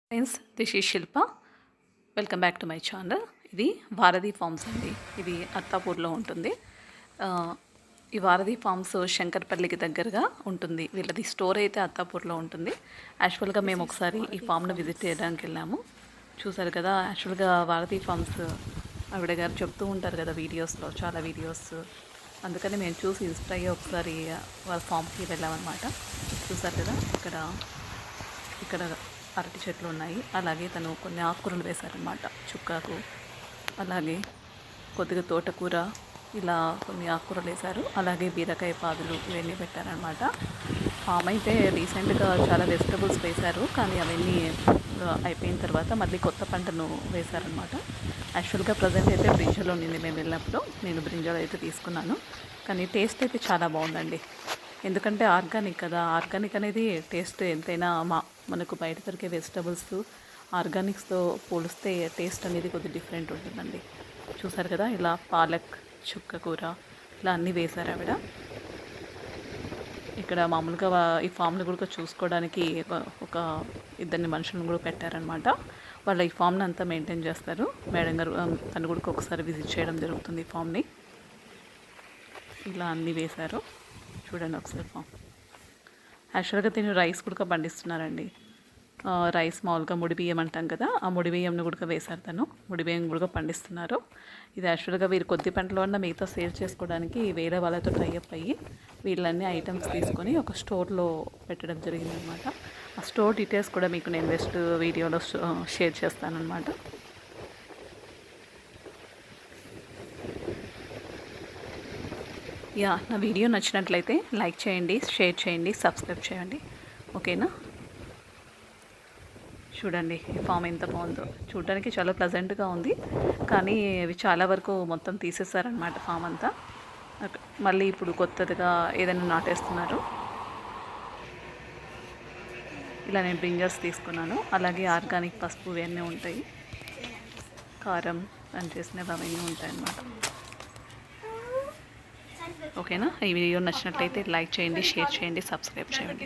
Friends, this is Shilpa. Welcome back to my channel. ఇది Bharati forms అండి. ఇది అత్తాపూర్లో ఉంటుంది. ఆ, ఈ భారతి ఫార్మ్స్ శంకర్పల్లికి దగ్గరగా ఉంటుంది. వీళ్ళది స్టోర్ అయితే అత్తాపూర్లో ఉంటుంది. యాక్చువల్గా మేము ఒకసారి ఈ ఫామ్ను విజిట్ చేయడానికి వెళ్ళాము. చూసారు కదా, యాక్చువల్గా భారతి ఫార్మ్స్ ఆవిడ గారు చెప్తూ ఉంటారు కదా వీడియోస్లో, చాలా వీడియోస్. అందుకని మేము చూసి ఇన్స్పైర్ అయ్యి ఒకసారి వాళ్ళ ఫామ్కి వెళ్ళామన్నమాట. చూసారు కదా, ఇక్కడ అరటి చెట్లు ఉన్నాయి. అలాగే తను కొన్ని ఆకుకూరలు వేశారనమాట. చుక్కాకు, అలాగే కొద్దిగా తోటకూర, ఇలా కొన్ని ఆకుకూరలు వేశారు. అలాగే బీరకాయ పాదులు ఇవన్నీ పెట్టారనమాట. ఫామ్ అయితే రీసెంట్గా చాలా వెజిటబుల్స్ వేశారు, కానీ అవన్నీ అయిపోయిన తర్వాత మళ్ళీ కొత్త పంటను వేశారనమాట. యాక్చువల్గా ప్రజెంట్ అయితే బ్రింజల్ ఉండింది. మేము వెళ్ళినప్పుడు నేను బ్రింజల్ అయితే తీసుకున్నాను, కానీ టేస్ట్ అయితే చాలా బాగుందండి. ఎందుకంటే ఆర్గానిక్ కదా, ఆర్గానిక్ అనేది టేస్ట్ ఎంతైనా మనకు బయట దొరికే వెజిటబుల్స్ ఆర్గానిక్స్తో పోలిస్తే టేస్ట్ అనేది కొద్దిగా డిఫరెంట్ ఉంటుందండి. చూసారు కదా, ఇలా పాలక్, చుక్కకూర ఇలా అన్నీ వేశారు ఆవిడ. ఇక్కడ మామూలుగా ఈ ఫామ్ని కూడా చూసుకోవడానికి ఒక ఇద్దరిని మనుషులను కూడా పెట్టారనమాట. వాళ్ళు ఈ ఫామ్ని అంతా మెయింటైన్ చేస్తారు. మేడం గారు తను కూడా ఒకసారి విజిట్ చేయడం జరుగుతుంది ఈ ఫామ్ని. ఇలా అన్నీ వేశారు. చూడండి ఒకసారి ఫామ్. యాక్చువల్గా దీన్ని రైస్ కూడా పండిస్తున్నారండి. రైస్ మామూలుగా ముడి బియ్యం అంటాం కదా, ఆ ముడి బియ్యంను కూడా వేశారు. తను ముడి బియ్యం కూడా పండిస్తున్నారు. ఇది యాక్చువల్గా వీరు కొద్ది పంటలో ఉన్న మిగతా సేల్ చేసుకోవడానికి వేరే వాళ్ళతో టైఅప్ అయ్యి వీళ్ళన్నీ ఐటమ్స్ తీసుకొని ఒక స్టోర్లో పెట్టడం జరిగిందనమాట. ఆ స్టోర్ డీటెయిల్స్ కూడా మీకు నేను నెక్స్ట్ వీడియోలో షేర్ చేస్తానన్నమాట. నా వీడియో నచ్చినట్లయితే లైక్ చేయండి, షేర్ చేయండి, సబ్స్క్రైబ్ చేయండి. ఓకేనా? చూడండి ఈ ఫామ్ ఎంత బాగుందో. చూడడానికి చాలా ప్లజెంట్గా ఉంది, కానీ ఇవి చాలా వరకు మొత్తం తీసేశారనమాట ఫామ్ అంతా. మళ్ళీ ఇప్పుడు కొత్తదిగా ఏదైనా నాటేస్తున్నారు. ఇలా నేను బ్రింజల్స్ తీసుకున్నాను. అలాగే ఆర్గానిక్ పసుపు ఇవన్నీ ఉంటాయి, కారం అని చేసినవి అవన్నీ ఉంటాయి అన్నమాట. ఓకేనా? ఈ వీడియో నచ్చినట్లయితే లైక్ చేయండి, షేర్ చేయండి, సబ్స్క్రైబ్ చేయండి.